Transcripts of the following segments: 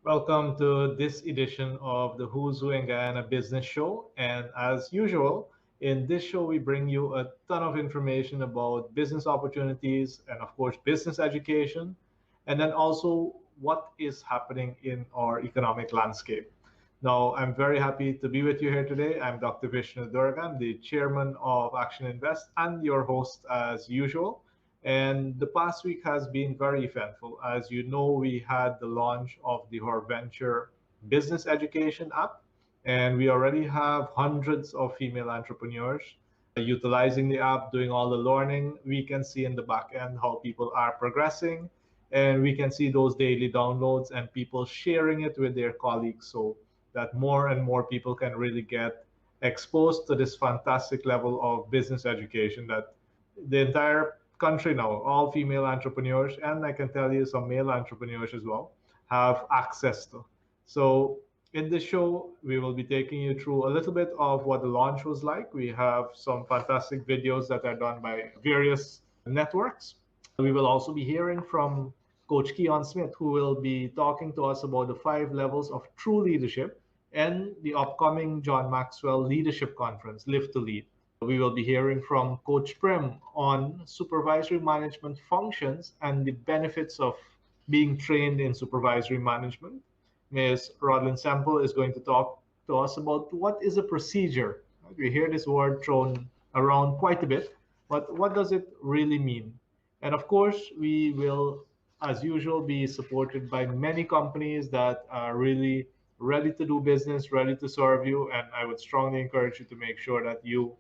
Welcome to this edition of the Who's Who in Guyana Business Show. And as usual, in this show, we bring you a ton of information about business opportunities and, of course, business education, and then also what is happening in our economic landscape. Now, I'm very happy to be with you here today. I'm Dr. Vishnu Durgan, the chairman of Action Invest, and your host as usual. And the past week has been very eventful. As you know, we had the launch of the Venture Business Education app, and we already have hundreds of female entrepreneurs utilizing the app, doing all the learning. We can see in the back end how people are progressing, and we can see those daily downloads and people sharing it with their colleagues so that more and more people can really get exposed to this fantastic level of business education that the entire country now, all female entrepreneurs, and I can tell you some male entrepreneurs as well, have access to. So in this show, we will be taking you through a little bit of what the launch was like. We have some fantastic videos that are done by various networks. We will also be hearing from Coach Keon Smith, who will be talking to us about the 5 levels of true leadership and the upcoming John Maxwell Leadership Conference, Live to Lead. We will be hearing from Coach Prem on supervisory management functions and the benefits of being trained in supervisory management. Ms. Rodlyn Semple is going to talk to us about what is a procedure. We hear this word thrown around quite a bit, but what does it really mean? And of course, we will, as usual, be supported by many companies that are really ready to do business, ready to serve you. And I would strongly encourage you to make sure that you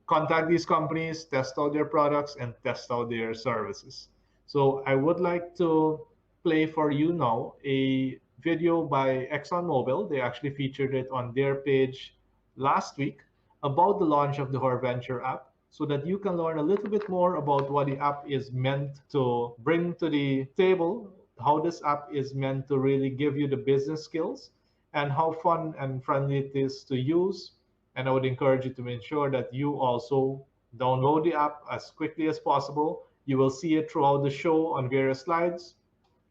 contact these companies, test out their products, and test out their services. So I would like to play for you now a video by ExxonMobil. They actually featured it on their page last week about the launch of the Venture app so that you can learn a little bit more about what the app is meant to bring to the table, how this app is meant to really give you the business skills, and how fun and friendly it is to use. And I would encourage you to ensure that you also download the app as quickly as possible. You will see it throughout the show on various slides.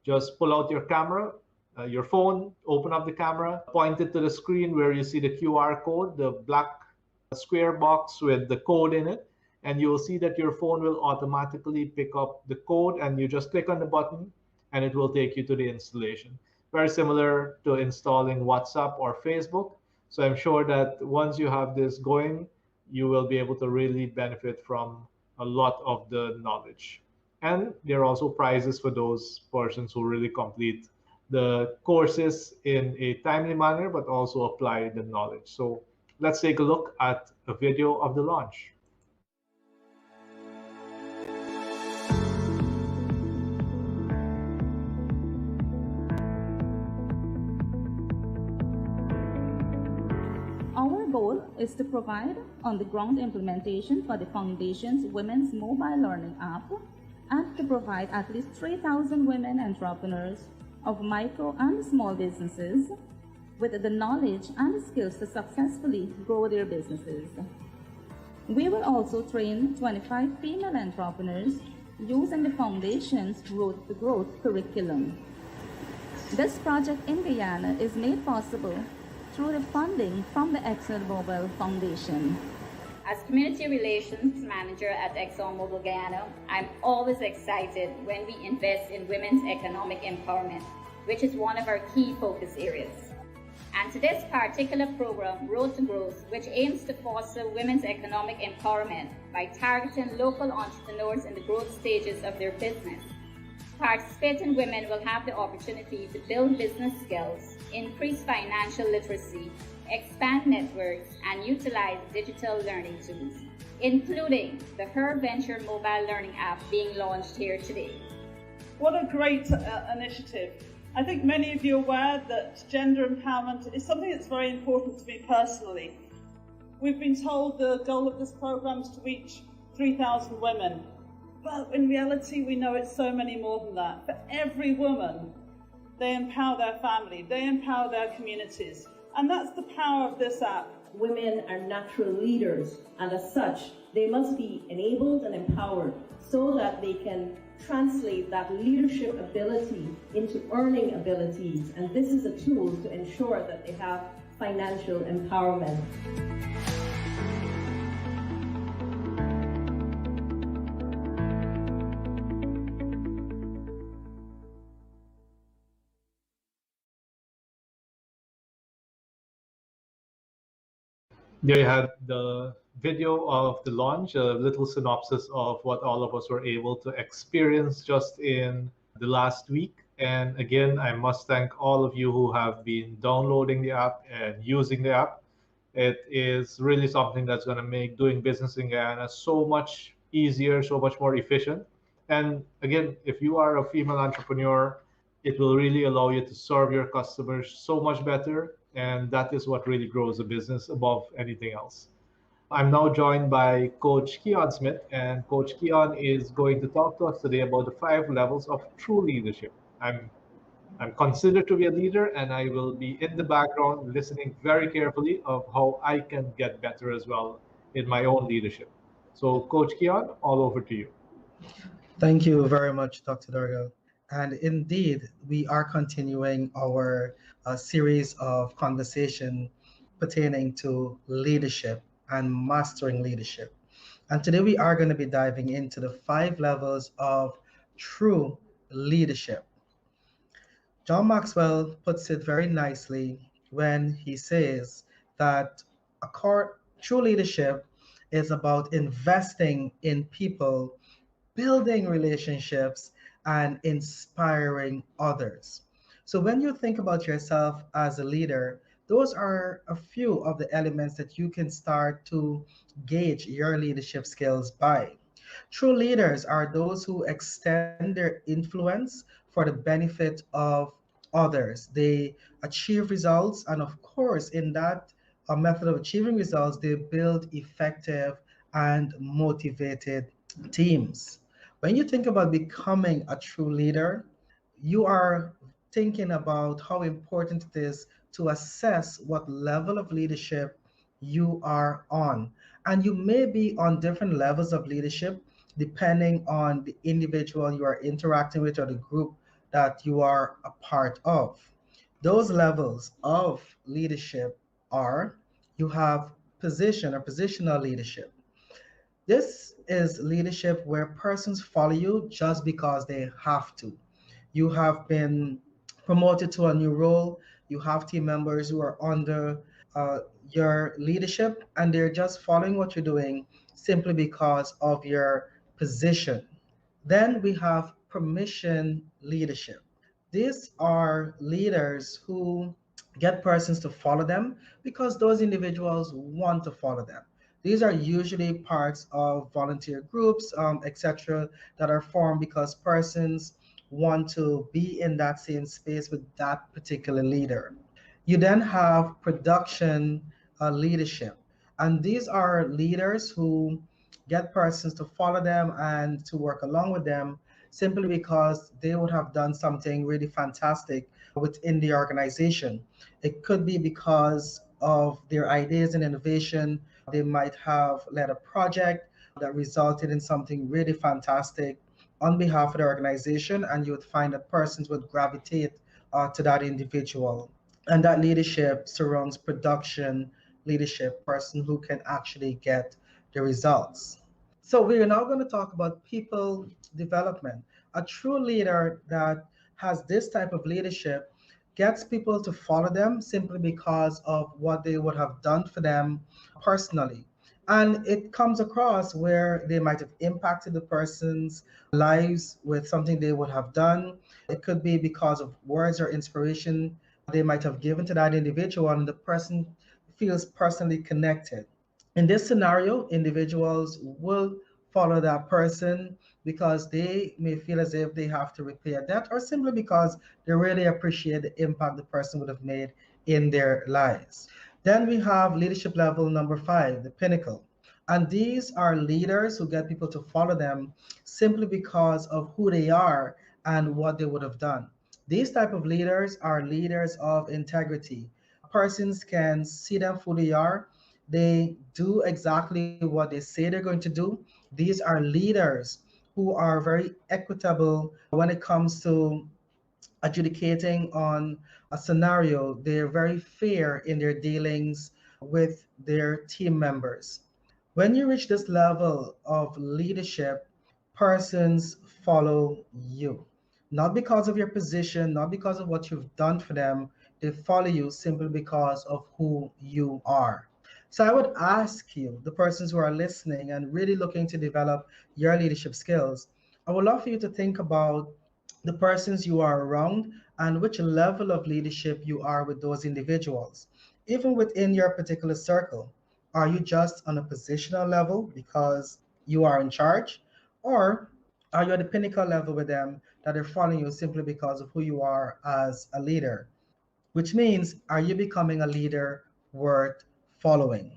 Just pull out your camera, your phone, open up the camera, point it to the screen where you see the QR code, the black square box with the code in it. And you will see that your phone will automatically pick up the code, and you just click on the button and it will take you to the installation. Very similar to installing WhatsApp or Facebook. So I'm sure that once you have this going, you will be able to really benefit from a lot of the knowledge. And there are also prizes for those persons who really complete the courses in a timely manner, but also apply the knowledge. So let's take a look at a video of the launch. Our goal is to provide on-the-ground implementation for the Foundation's Women's Mobile Learning app and to provide at least 3,000 women entrepreneurs of micro and small businesses with the knowledge and the skills to successfully grow their businesses. We will also train 25 female entrepreneurs using the Foundation's Road to Growth curriculum. This project in Guyana is made possible through the funding from the ExxonMobil Foundation. As Community Relations Manager at ExxonMobil Guyana, I'm always excited when we invest in women's economic empowerment, which is one of our key focus areas. And to this particular program, Road to Growth, which aims to foster women's economic empowerment by targeting local entrepreneurs in the growth stages of their business. Participating women will have the opportunity to build business skills, increase financial literacy, expand networks, and utilize digital learning tools, including the Venture mobile learning app being launched here today. What a great initiative. I think many of you are aware that gender empowerment is something that's very important to me personally. We've been told the goal of this program is to reach 3,000 women. But in reality, we know it's so many more than that. For every woman, they empower their family, they empower their communities, And that's the power of this app. Women are natural leaders, and as such, they must be enabled and empowered so that they can translate that leadership ability into earning abilities. And this is a tool to ensure that they have financial empowerment. There you had the video of the launch, a little synopsis of what all of us were able to experience just in the last week. And again, I must thank all of you who have been downloading the app and using the app. It is really something that's going to make doing business in Guyana so much easier, so much more efficient. And again, if you are a female entrepreneur, it will really allow you to serve your customers so much better. And that is what really grows a business above anything else. I'm now joined by Coach Keon Smith, and Coach Keon is going to talk to us today about the 5 levels of true leadership. I'm considered to be a leader, and I will be in the background listening very carefully of how I can get better as well in my own leadership. So, Coach Keon, all over to you. Thank you very much, Dr. Dargo. And indeed, we are continuing our series of conversation pertaining to leadership and mastering leadership. And today we are going to be diving into the 5 levels of true leadership. John Maxwell puts it very nicely when he says that true leadership is about investing in people, building relationships, and inspiring others. So when you think about yourself as a leader, those are a few of the elements that you can start to gauge your leadership skills by. True leaders are those who extend their influence for the benefit of others. They achieve results, and of course, in that method of achieving results, they build effective and motivated teams. When you think about becoming a true leader, you are thinking about how important it is to assess what level of leadership you are on. And you may be on different levels of leadership depending on the individual you are interacting with or the group that you are a part of. Those levels of leadership are: you have position or positional leadership. This is leadership where persons follow you just because they have to. You have been promoted to a new role. You have team members who are under your leadership, and they're just following what you're doing simply because of your position. Then we have permission leadership. These are leaders who get persons to follow them because those individuals want to follow them. These are usually parts of volunteer groups, etc., that are formed because persons want to be in that same space with that particular leader. You then have production leadership, and these are leaders who get persons to follow them and to work along with them simply because they would have done something really fantastic within the organization. It could be because of their ideas and innovation. They might have led a project that resulted in something really fantastic on behalf of the organization, and you would find that persons would gravitate to that individual. And that leadership surrounds production leadership, person who can actually get the results. So we are now going to talk about people development. A true leader that has this type of leadership gets people to follow them simply because of what they would have done for them personally. And it comes across where they might have impacted the person's lives with something they would have done. It could be because of words or inspiration they might have given to that individual, and the person feels personally connected. In this scenario, individuals will follow that person because they may feel as if they have to repay a debt, or simply because they really appreciate the impact the person would have made in their lives. Then we have leadership level number 5, the pinnacle. And these are leaders who get people to follow them simply because of who they are and what they would have done. These type of leaders are leaders of integrity, Persons can see them for who they are. They do exactly what they say they're going to do. These are leaders who are very equitable when it comes to adjudicating on a scenario. They're very fair in their dealings with their team members. When you reach this level of leadership, persons follow you. Not because of your position, not because of what you've done for them, they follow you simply because of who you are. So I would ask you, the persons who are listening and really looking to develop your leadership skills, I would love for you to think about the persons you are around and which level of leadership you are with those individuals. Even within your particular circle, are you just on a positional level because you are in charge? Or are you at the pinnacle level with them that are following you simply because of who you are as a leader? Which means, are you becoming a leader worth following?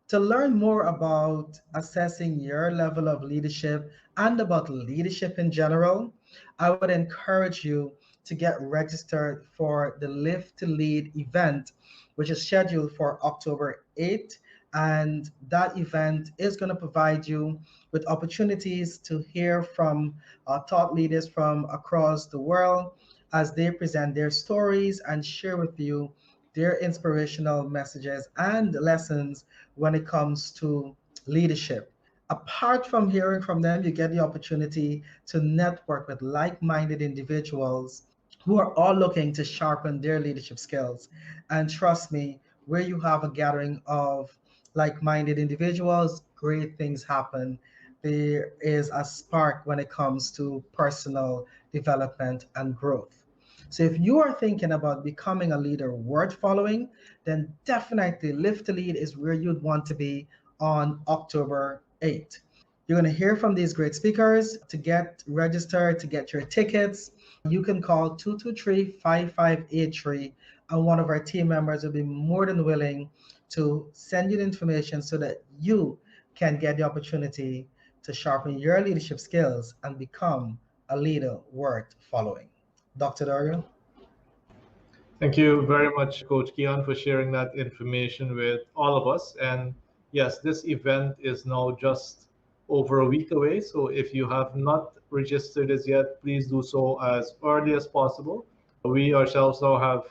To learn more about assessing your level of leadership and about leadership in general, I would encourage you to get registered for the Live to Lead event, which is scheduled for October 8th. And that event is going to provide you with opportunities to hear from thought leaders from across the world as they present their stories and share with you their inspirational messages and lessons when it comes to leadership. Apart from hearing from them, you get the opportunity to network with like-minded individuals who are all looking to sharpen their leadership skills. And trust me, where you have a gathering of like-minded individuals, great things happen. There is a spark when it comes to personal development and growth. So if you are thinking about becoming a leader worth following, then definitely Live to Lead is where you'd want to be on October 8th. You're going to hear from these great speakers. To get registered, to get your tickets, you can call 223-5583, and one of our team members will be more than willing to send you the information so that you can get the opportunity to sharpen your leadership skills and become a leader worth following. Dr. Dario? Thank you very much, Coach Keon, for sharing that information with all of us. And yes, this event is now just over a week away. So if you have not registered as yet, please do so as early as possible. We ourselves now have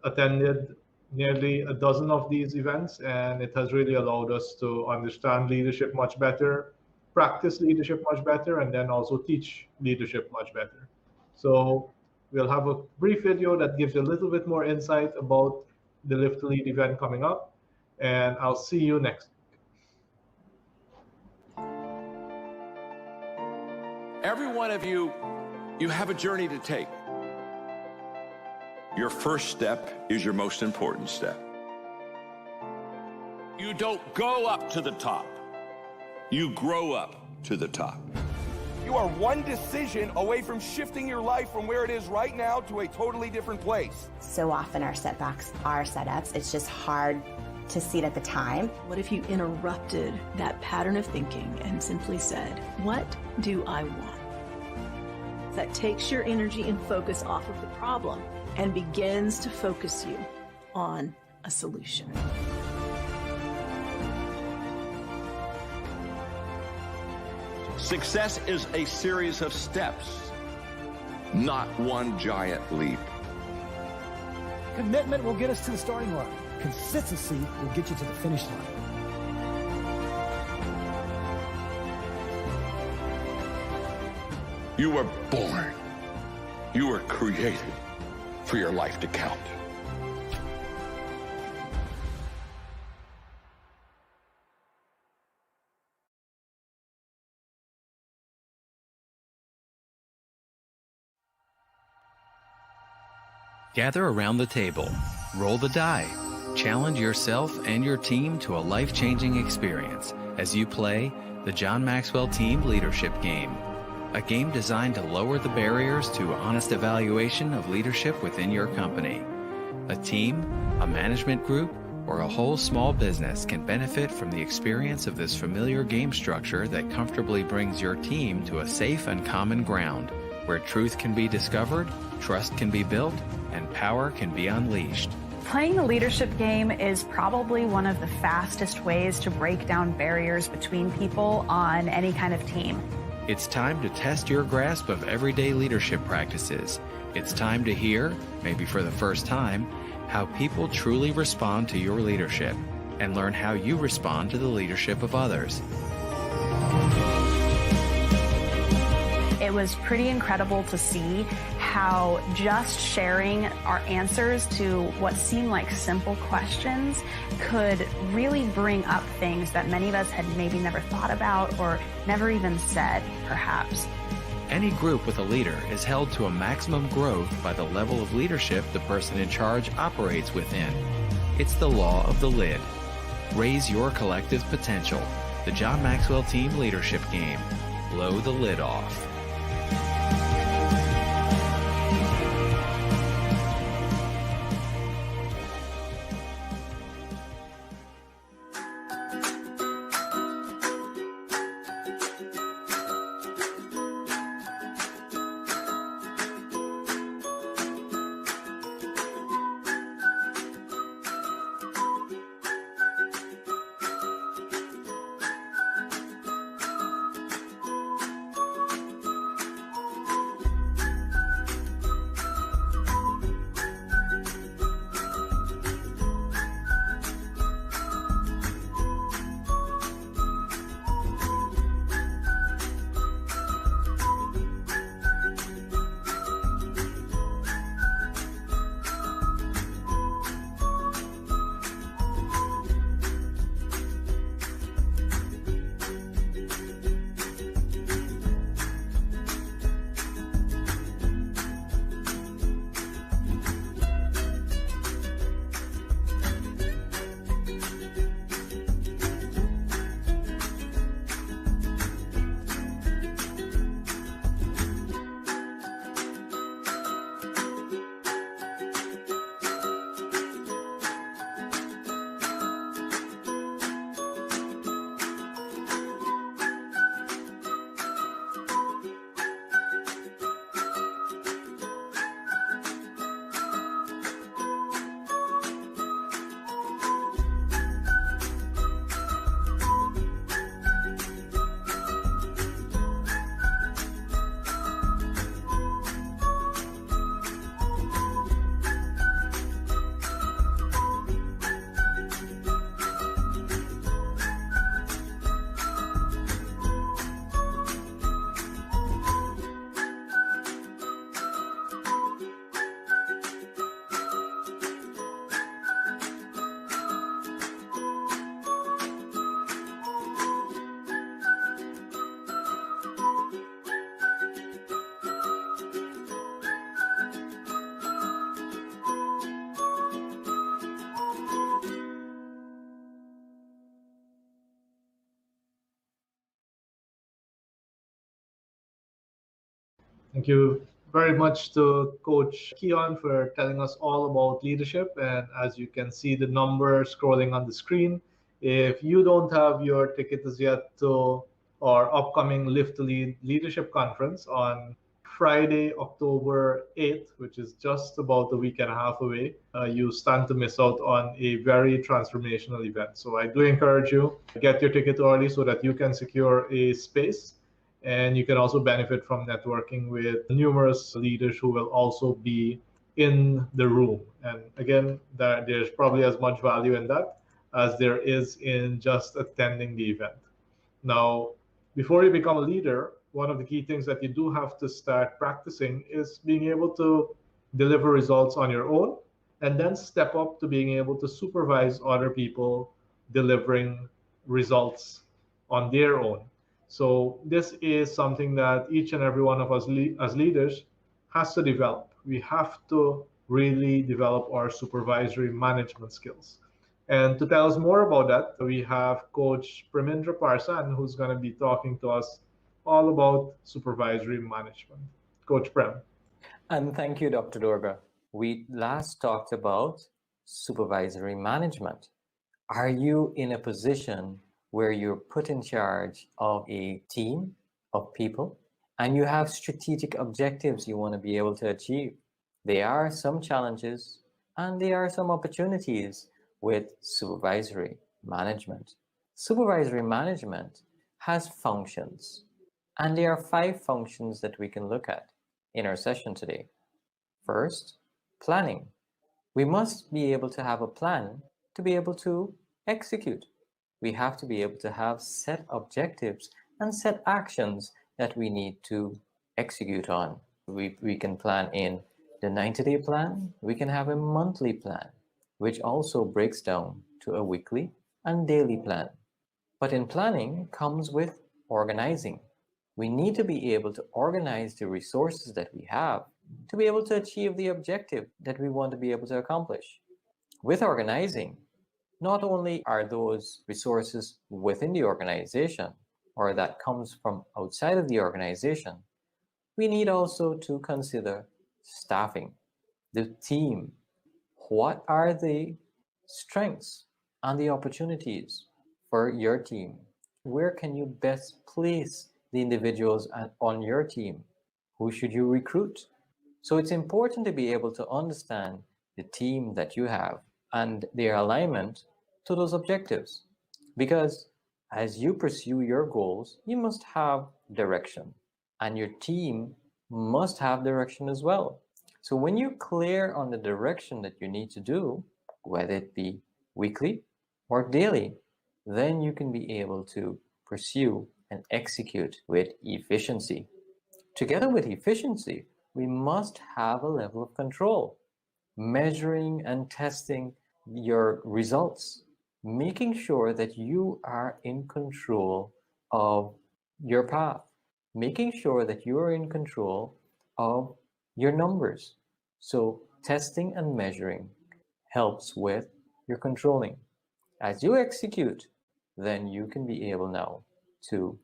attended nearly a dozen of these events, and it has really allowed us to understand leadership much better, practice leadership much better, and then also teach leadership much better. So we'll have a brief video that gives you a little bit more insight about the Live to Lead event coming up, and I'll see you next week. Every one of you have a journey to take. Your first step is your most important step. You don't go up to the top. You grow up to the top. You are one decision away from shifting your life from where it is right now to a totally different place. So often our setbacks are setups. It's just hard to see it at the time. What if you interrupted that pattern of thinking and simply said, what do I want? That takes your energy and focus off of the problem and begins to focus you on a solution. Success is a series of steps, not one giant leap. Commitment will get us to the starting line. Consistency will get you to the finish line. You were born. You were created for your life to count. Gather around the table, roll the die, challenge yourself and your team to a life-changing experience as you play the John Maxwell Team Leadership Game, a game designed to lower the barriers to honest evaluation of leadership within your company. A team, a management group, or a whole small business can benefit from the experience of this familiar game structure that comfortably brings your team to a safe and common ground, where truth can be discovered, trust can be built, and power can be unleashed. Playing the leadership game is probably one of the fastest ways to break down barriers between people on any kind of team. It's time to test your grasp of everyday leadership practices. It's time to hear, maybe for the first time, how people truly respond to your leadership and learn how you respond to the leadership of others. It was pretty incredible to see how just sharing our answers to what seemed like simple questions could really bring up things that many of us had maybe never thought about or never even said, perhaps. Any group with a leader is held to a maximum growth by the level of leadership the person in charge operates within. It's the law of the lid. Raise your collective potential. The John Maxwell Team Leadership Game. Blow the lid off. Thank you very much to Coach Keon for telling us all about leadership. And as you can see the number scrolling on the screen, if you don't have your ticket as yet to our upcoming Live to Lead Leadership Conference on Friday, October 8th, which is just about a week and a half away, you stand to miss out on a very transformational event. So I do encourage you to get your ticket early so that you can secure a space. And you can also benefit from networking with numerous leaders who will also be in the room. And again, there's probably as much value in that as there is in just attending the event. Now, before you become a leader, one of the key things that you do have to start practicing is being able to deliver results on your own, and then step up to being able to supervise other people delivering results on their own. So this is something that each and every one of us as leaders has to develop. We have to really develop our supervisory management skills. And to tell us more about that, we have Coach Premendra Parsan, who's going to be talking to us all about supervisory management. Coach Prem. And thank you, Dr. Dorga. We last talked about supervisory management. Are you in a position where you're put in charge of a team of people and you have strategic objectives you want to be able to achieve? There are some challenges And there are some opportunities with supervisory management. Supervisory management has functions, and there are 5 functions that we can look at in our session today. First, planning. We must be able to have a plan to be able to execute. We have to be able to have set objectives and set actions that we need to execute on. We can plan in the 90-day plan. We can have a monthly plan, which also breaks down to a weekly and daily plan. But in planning comes with organizing. We need to be able to organize the resources that we have to be able to achieve the objective that we want to be able to accomplish. With organizing, not only are those resources within the organization or that comes from outside of the organization, we need also to consider staffing, the team. What are the strengths and the opportunities for your team? Where can you best place the individuals on your team? Who should you recruit? So it's important to be able to understand the team that you have and their alignment to those objectives. Because as you pursue your goals, you must have direction, and your team must have direction as well. So when you're clear on the direction that you need to do, whether it be weekly or daily, then you can be able to pursue and execute with efficiency. Together with efficiency, we must have a level of control, measuring and testing your results, making sure that you are in control of your path, making sure that you are in control of your numbers. So testing and measuring helps with your controlling. As you execute, then you can be able now to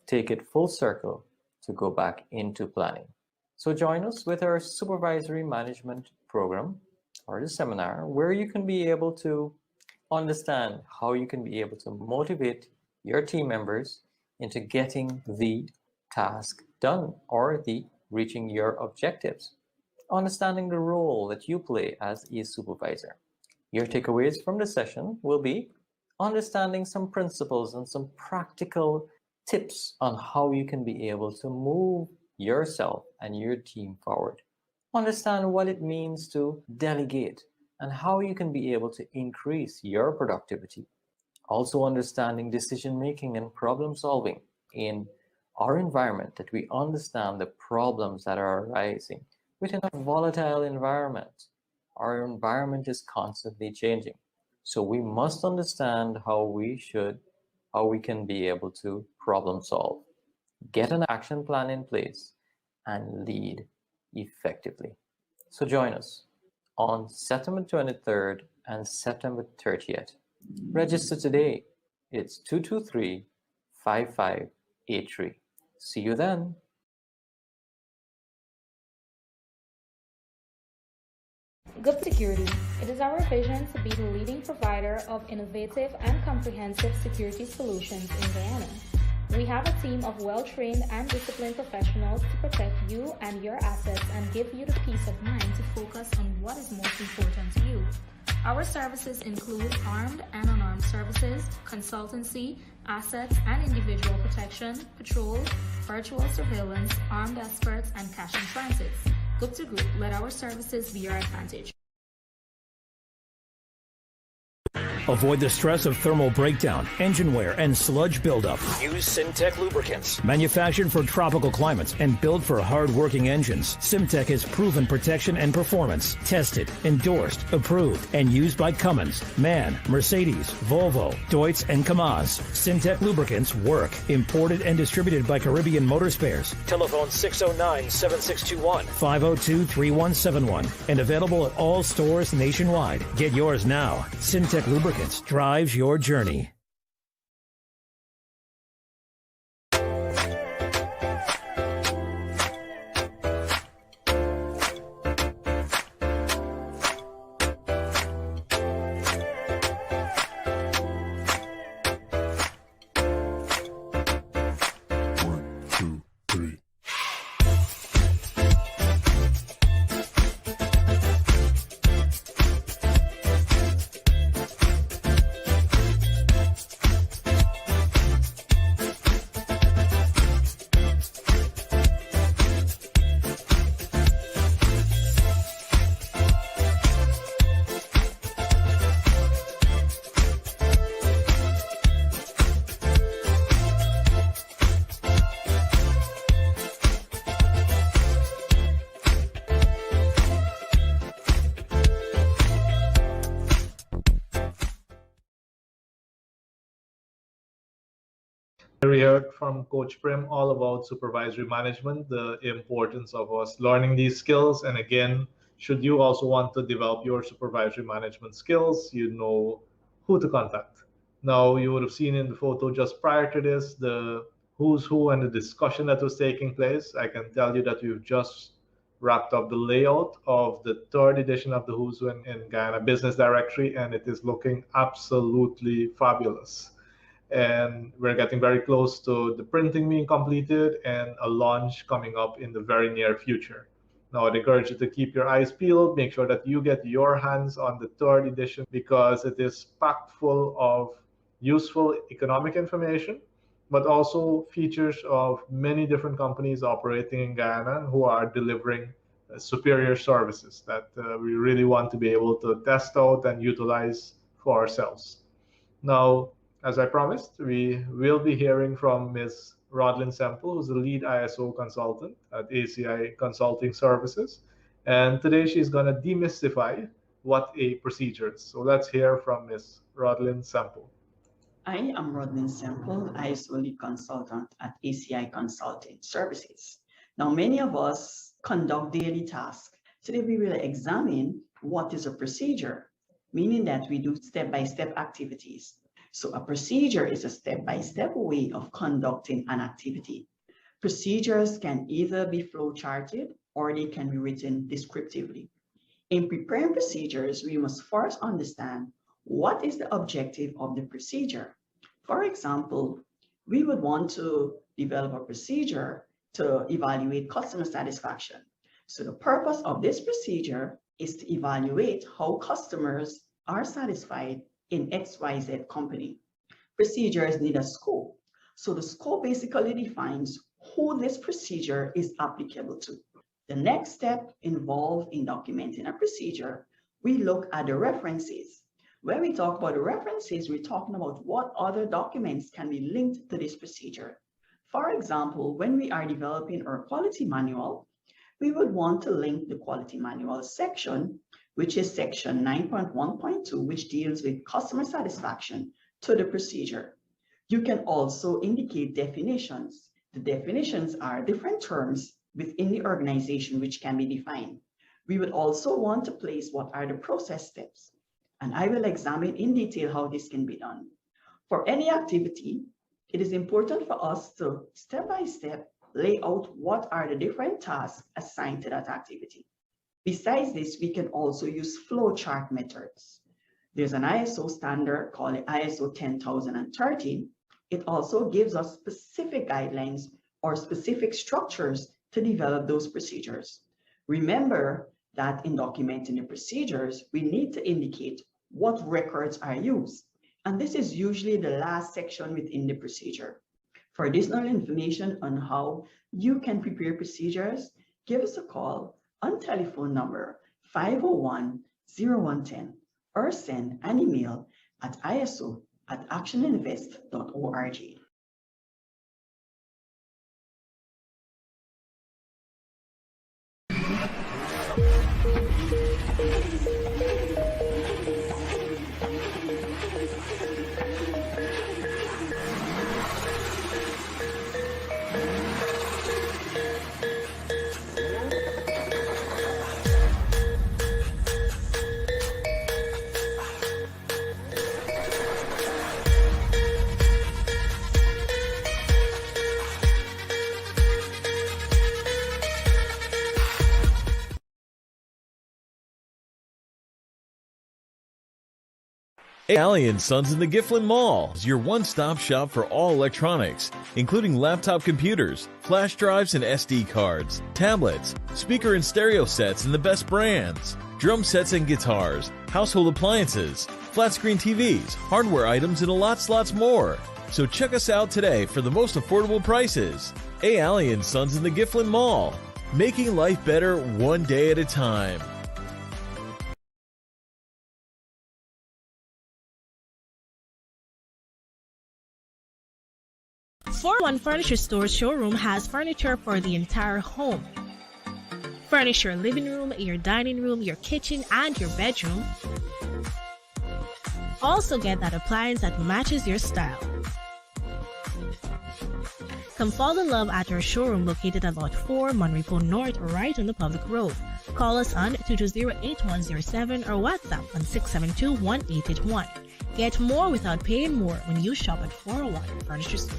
take it full circle to go back into planning. So join us with our supervisory management program or the seminar, where you can be able to understand how you can be able to motivate your team members into getting the task done or the reaching your objectives. Understanding the role that you play as a supervisor. Your takeaways from the session will be understanding some principles and some practical tips on how you can be able to move yourself and your team forward. Understand what it means to delegate and how you can be able to increase your productivity. Also understanding decision-making and problem-solving in our environment, that we understand the problems that are arising within a volatile environment. Our environment is constantly changing. So we must understand how we can be able to problem solve, get an action plan in place, and lead effectively. So join us on September 23rd and September 30th. Register today. It's 223-5583. See you then. Good Security. It is our vision to be the leading provider of innovative and comprehensive security solutions in Guyana. We have a team of well-trained and disciplined professionals to protect you and your assets and give you the peace of mind to focus on what is most important to you. Our services include armed and unarmed services, consultancy, assets and individual protection, patrol, virtual surveillance, armed escorts, and cash in transits. Good to Group, let our services be your advantage. Avoid the stress of thermal breakdown, engine wear, and sludge buildup. Use Simtech lubricants. Manufactured for tropical climates and built for hard-working engines, Simtech has proven protection and performance. Tested, endorsed, approved, and used by Cummins, MAN, Mercedes, Volvo, Deutz, and Kamaz. Simtech lubricants work. Imported and distributed by Caribbean Motor Spares. Telephone 609-7621, 502-3171, and available at all stores nationwide. Get yours now. Simtech lubricants drives your journey. We heard from Coach Prem all about supervisory management, the importance of us learning these skills. And again, should you also want to develop your supervisory management skills, you know who to contact. Now, you would have seen in the photo just prior to this, the who's who and the discussion that was taking place. I can tell you that we've just wrapped up the layout of the third edition of the Who's Who in Guyana Business Directory, and it is looking absolutely fabulous. And we're getting very close to the printing being completed and a launch coming up in the very near future. Now, I'd encourage you to keep your eyes peeled, make sure that you get your hands on the third edition because it is packed full of useful economic information, but also features of many different companies operating in Guyana who are delivering superior services that we really want to be able to test out and utilize for ourselves. Now, as I promised, we will be hearing from Ms. Rodlyn Semple, who's the lead ISO consultant at ACI Consulting Services. And today she's going to demystify what a procedure is. So let's hear from Ms. Rodlyn Semple. I am Rodlyn Semple, ISO lead consultant at ACI Consulting Services. Now, many of us conduct daily tasks. Today, we will examine what is a procedure, meaning that we do step-by-step activities. So a procedure is a step-by-step way of conducting an activity. Procedures can either be flow-charted or they can be written descriptively. In preparing procedures, we must first understand what is the objective of the procedure. For example, we would want to develop a procedure to evaluate customer satisfaction. So the purpose of this procedure is to evaluate how customers are satisfied in XYZ company. Procedures need a scope. So the scope basically defines who this procedure is applicable to. The next step involved in documenting a procedure, we look at the references. When we talk about the references, we're talking about what other documents can be linked to this procedure. For example, when we are developing our quality manual, we would want to link the quality manual section, which is section 9.1.2, which deals with customer satisfaction, to the procedure. You can also indicate definitions. The definitions are different terms within the organization which can be defined. We would also want to place what are the process steps, and I will examine in detail how this can be done. For any activity, it is important for us to step by step lay out what are the different tasks assigned to that activity. Besides this, we can also use flowchart methods. There's an ISO standard called the ISO 10013. It also gives us specific guidelines or specific structures to develop those procedures. Remember that in documenting the procedures, we need to indicate what records are used. And this is usually the last section within the procedure. For additional information on how you can prepare procedures, give us a call on telephone number 501-0110 or send an email at iso@actioninvest.org. ACI & Sons in the Gifflin Mall is your one-stop shop for all electronics, including laptop computers, flash drives and SD cards, tablets, speaker and stereo sets and the best brands, drum sets and guitars, household appliances, flat-screen TVs, hardware items, and lots more. So check us out today for the most affordable prices. ACI & Sons in the Gifflin Mall, making life better one day at a time. 401 Furniture Store's showroom has furniture for the entire home. Furnish your living room, your dining room, your kitchen, and your bedroom. Also get that appliance that matches your style. Come fall in love at our showroom located at Lot 4, Monrepo North, right on the public road. Call us on 220-8107 or WhatsApp on 672-1881. Get more without paying more when you shop at 401 Furniture Store.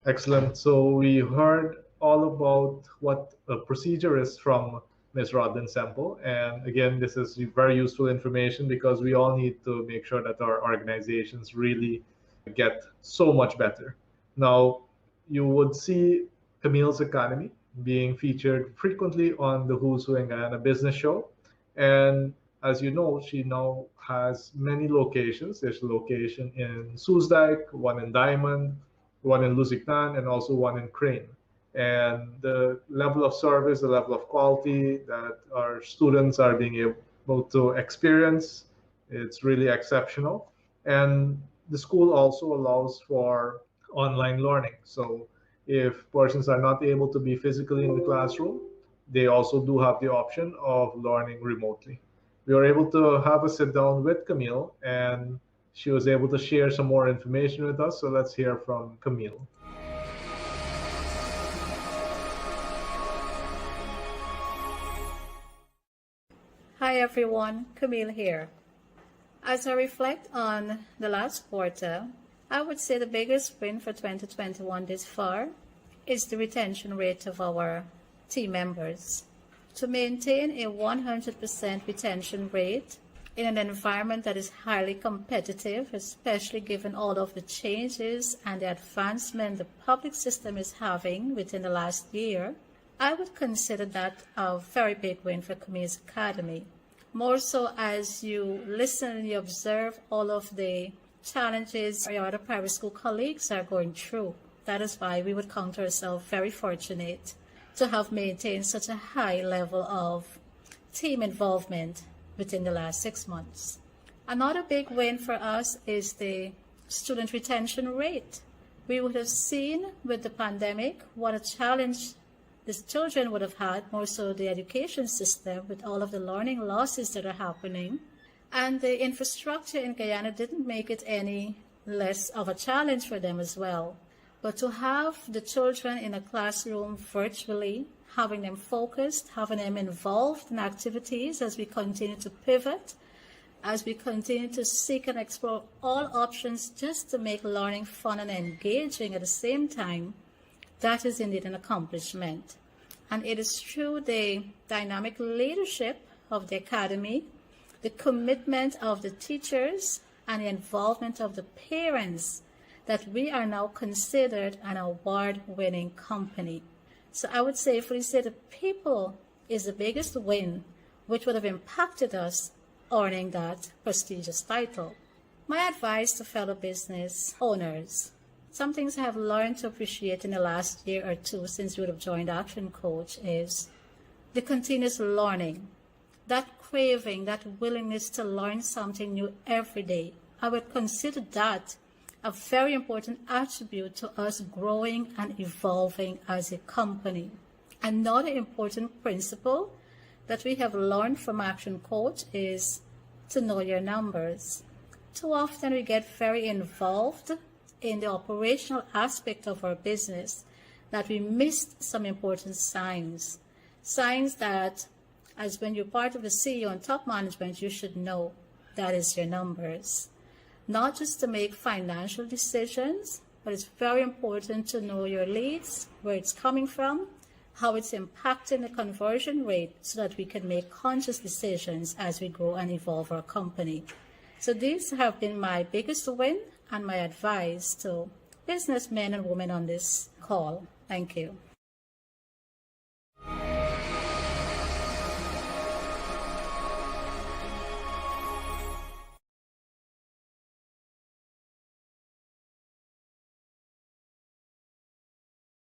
Excellent. So we heard all about what a procedure is from Ms. Rodlyn Semple. And again, this is very useful information because we all need to make sure that our organizations really get so much better. Now, you would see Camille's Academy being featured frequently on the Who's Who in Guyana business show. And as you know, she now has many locations. There's a location in Soesdijk, one in Diamond, one in Lusignan, and also one in Crane. And the level of service, the level of quality that our students are being able to experience, it's really exceptional. And the school also allows for online learning. So if persons are not able to be physically in the classroom, they also do have the option of learning remotely. We were able to have a sit down with Camille, and she was able to share some more information with us. So let's hear from Camille. Hi everyone, Camille here. As I reflect on the last quarter, I would say the biggest win for 2021 this far is the retention rate of our team members. To maintain a 100% retention rate in an environment that is highly competitive, especially given all of the changes and the advancement the public system is having within the last year, I would consider that a very big win for Camille's Academy. More so as you listen and you observe all of the challenges your other private school colleagues are going through. That is why we would count ourselves very fortunate to have maintained such a high level of team involvement within the last 6 months. Another big win for us is the student retention rate. We would have seen with the pandemic what a challenge the children would have had, more so the education system, with all of the learning losses that are happening. And the infrastructure in Guyana didn't make it any less of a challenge for them as well. But to have the children in a classroom virtually, having them focused, having them involved in activities as we continue to pivot, as we continue to seek and explore all options just to make learning fun and engaging at the same time, that is indeed an accomplishment. And it is through the dynamic leadership of the Academy, the commitment of the teachers, and the involvement of the parents that we are now considered an award-winning company. So I would safely say the people is the biggest win, which would have impacted us earning that prestigious title. My advice to fellow business owners, some things I have learned to appreciate in the last year or two since we would have joined ActionCOACH is the continuous learning, that craving, that willingness to learn something new every day. I would consider that a very important attribute to us growing and evolving as a company. Another important principle that we have learned from ActionCOACH is to know your numbers. Too often we get very involved in the operational aspect of our business that we missed some important signs. Signs that, as when you're part of the CEO and top management, you should know that is your numbers. Not just to make financial decisions, but it's very important to know your leads, where it's coming from, how it's impacting the conversion rate so that we can make conscious decisions as we grow and evolve our company. So these have been my biggest win and my advice to businessmen and women on this call. Thank you.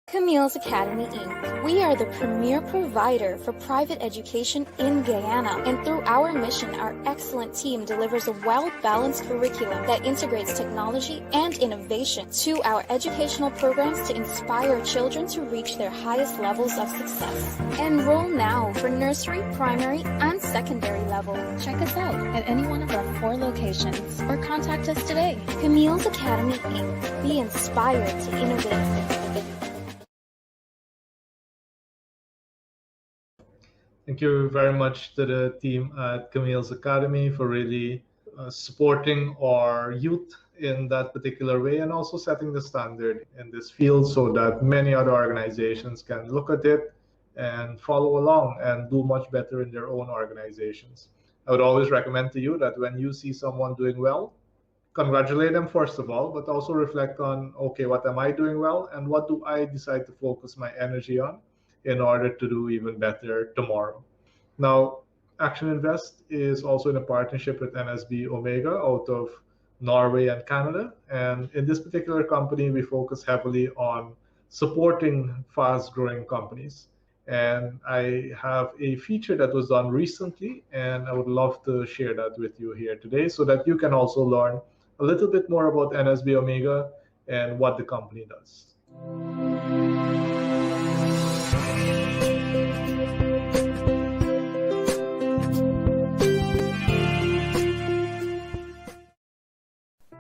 Camille's Academy, Inc. We are the premier provider for private education in Guyana, and through our mission, our excellent team delivers a well-balanced curriculum that integrates technology and innovation to our educational programs to inspire children to reach their highest levels of success. Enroll now for nursery, primary, and secondary level. Check us out at any one of our 4 locations or contact us today. Camille's Academy, Inc. Be inspired to innovate. Thank you very much to the team at Camille's Academy for really supporting our youth in that particular way, and also setting the standard in this field so that many other organizations can look at it and follow along and do much better in their own organizations. I would always recommend to you that when you see someone doing well, congratulate them first of all, but also reflect on, okay, what am I doing well and what do I decide to focus my energy on in order to do even better tomorrow. Now, Action Invest is also in a partnership with NSB Omega out of Norway and Canada. And in this particular company, we focus heavily on supporting fast-growing companies. And I have a feature that was done recently, and I would love to share that with you here today so that you can also learn a little bit more about NSB Omega and what the company does.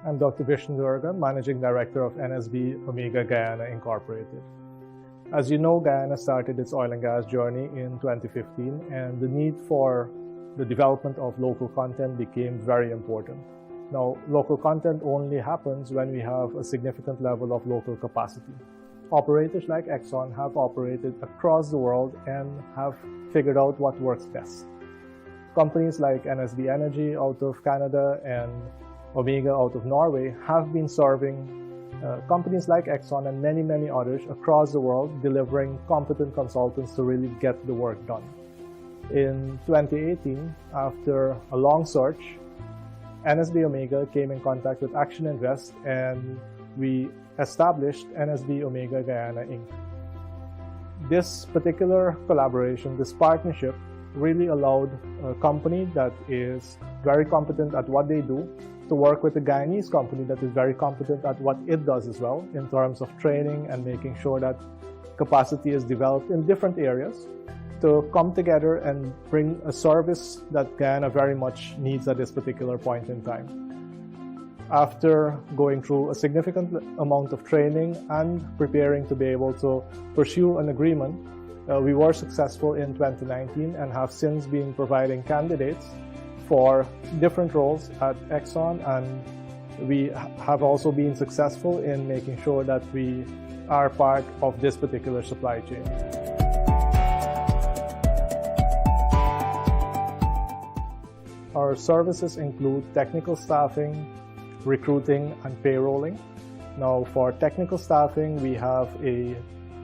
I'm Dr. Vishnu Durga, Managing Director of NSB Omega Guyana Incorporated. As you know, Guyana started its oil and gas journey in 2015, and the need for the development of local content became very important. Now, local content only happens when we have a significant level of local capacity. Operators like Exxon have operated across the world and have figured out what works best. Companies like NSB Energy out of Canada and Omega out of Norway have been serving companies like Exxon and many, many others across the world, delivering competent consultants to really get the work done. In 2018, after a long search, NSB Omega came in contact with Action Invest, and we established NSB Omega Guyana, Inc. This particular collaboration, this partnership, really allowed a company that is very competent at what they do to work with a Guyanese company that is very competent at what it does as well in terms of training and making sure that capacity is developed in different areas to come together and bring a service that Guyana very much needs at this particular point in time. After going through a significant amount of training and preparing to be able to pursue an agreement, we were successful in 2019 and have since been providing candidates for different roles at Exxon, and we have also been successful in making sure that we are part of this particular supply chain. Our services include technical staffing, recruiting, and payrolling. Now, for technical staffing, we have a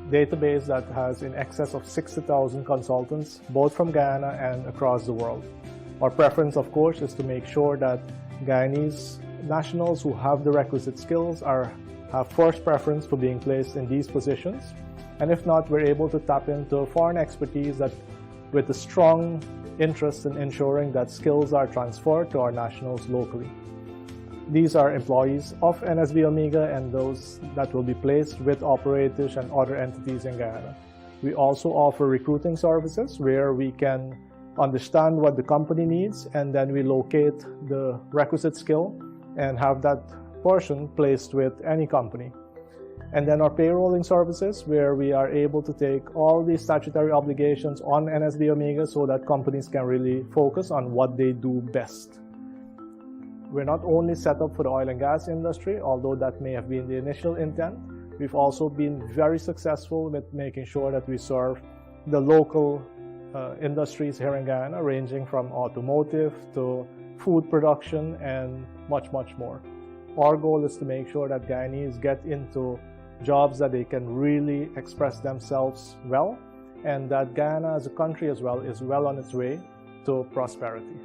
database that has in excess of 60,000 consultants, both from Guyana and across the world. Our preference, of course, is to make sure that Guyanese nationals who have the requisite skills have first preference for being placed in these positions. And if not, we're able to tap into foreign expertise that with a strong interest in ensuring that skills are transferred to our nationals locally. These are employees of NSB Omega and those that will be placed with operators and other entities in Guyana. We also offer recruiting services where we can understand what the company needs, and then we locate the requisite skill and have that person placed with any company. And then our payrolling services, where we are able to take all the statutory obligations on NSB Omega so that companies can really focus on what they do best. We're not only set up for the oil and gas industry, although that may have been the initial intent. We've also been very successful with making sure that we serve the local industries here in Guyana, ranging from automotive to food production and much, much more. Our goal is to make sure that Guyanese get into jobs that they can really express themselves well, and that Guyana as a country as well is well on its way to prosperity.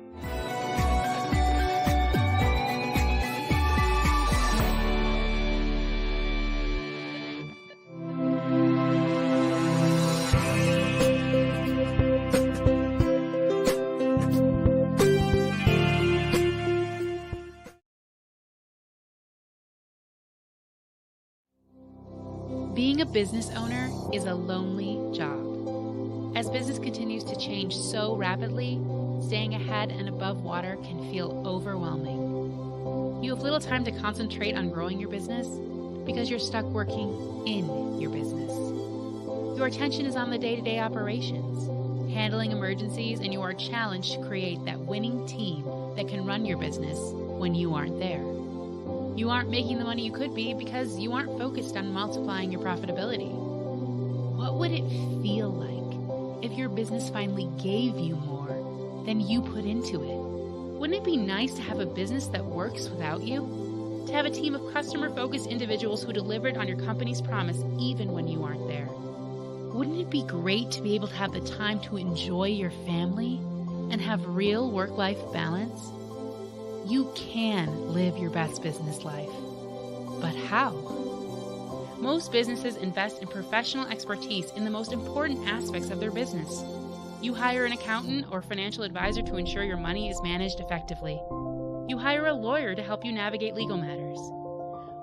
business owner is a lonely job. As business continues to change so rapidly, staying ahead and above water can feel overwhelming. You have little time to concentrate on growing your business because you're stuck working in your business. Your attention is on the day-to-day operations, handling emergencies, and you are challenged to create that winning team that can run your business when you aren't there. You aren't making the money you could be because you aren't focused on multiplying your profitability. What would it feel like if your business finally gave you more than you put into it? Wouldn't it be nice to have a business that works without you? To have a team of customer-focused individuals who delivered on your company's promise even when you aren't there? Wouldn't it be great to be able to have the time to enjoy your family and have real work-life balance? You can live your best business life. But how? Most businesses invest in professional expertise in the most important aspects of their business. You hire an accountant or financial advisor to ensure your money is managed effectively. You hire a lawyer to help you navigate legal matters.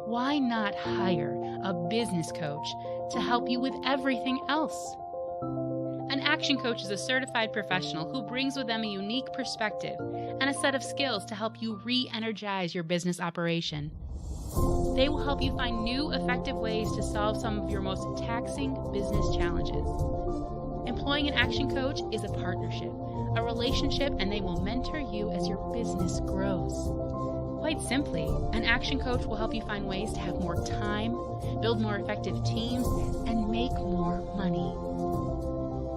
Why not hire a business coach to help you with everything else? An action coach is a certified professional who brings with them a unique perspective and a set of skills to help you re-energize your business operation. They will help you find new, effective ways to solve some of your most taxing business challenges. Employing an action coach is a partnership, a relationship, and they will mentor you as your business grows. Quite simply, an action coach will help you find ways to have more time, build more effective teams, and make more money.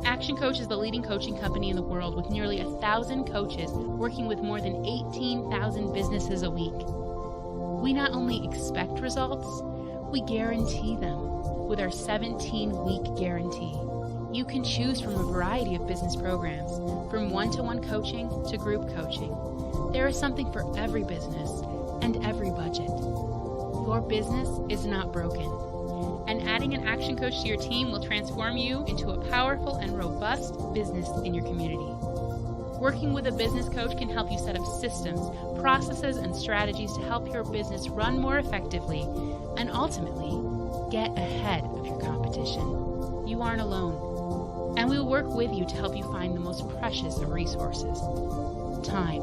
Action Coach is the leading coaching company in the world with nearly 1,000 coaches working with more than 18,000 businesses a week. We not only expect results, we guarantee them with our 17-week guarantee. You can choose from a variety of business programs, from one-to-one coaching to group coaching. There is something for every business and every budget. Your business is not broken, and adding an action coach to your team will transform you into a powerful and robust business in your community. Working with a business coach can help you set up systems, processes, and strategies to help your business run more effectively and ultimately get ahead of your competition. You aren't alone, and we will work with you to help you find the most precious of resources: time.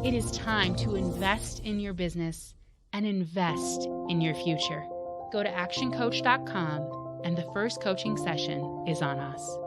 It is time to invest in your business and invest in your future. Go to actioncoach.com and the first coaching session is on us.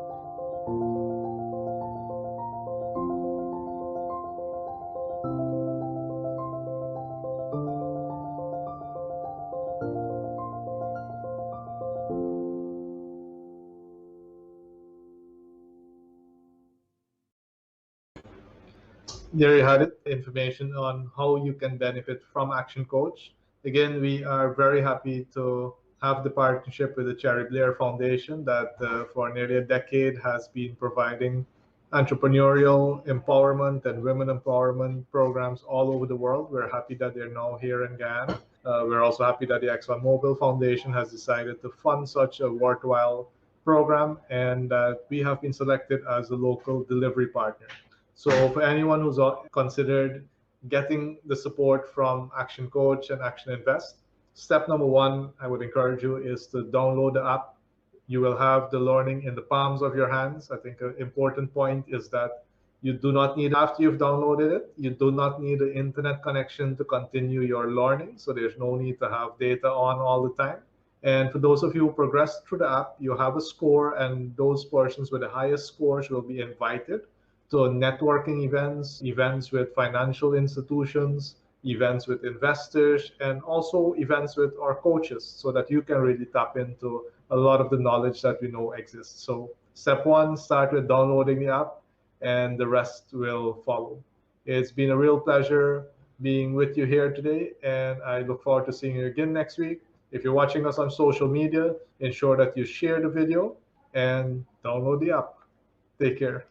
There you had it, information on how you can benefit from Action Coach. Again, we are very happy to have the partnership with the Cherry Blair Foundation that for nearly a decade has been providing entrepreneurial empowerment and women empowerment programs all over the world. We're happy that they're now here in Guyana. We're also happy that the ExxonMobil Foundation has decided to fund such a worthwhile program and that we have been selected as a local delivery partner. So for anyone who's considered getting the support from Action Coach and Action Invest, step number one, I would encourage you, is to download the app. You will have the learning in the palms of your hands. I think an important point is that you do not need, after you've downloaded it, you do not need an internet connection to continue your learning. So there's no need to have data on all the time. And for those of you who progress through the app, you have a score, and those persons with the highest scores will be invited to networking events, events with financial institutions, events with investors, and also events with our coaches so that you can really tap into a lot of the knowledge that we know exists. So step one, start with downloading the app and the rest will follow. It's been a real pleasure being with you here today, and I look forward to seeing you again next week. If you're watching us on social media, ensure that you share the video and download the app. Take care.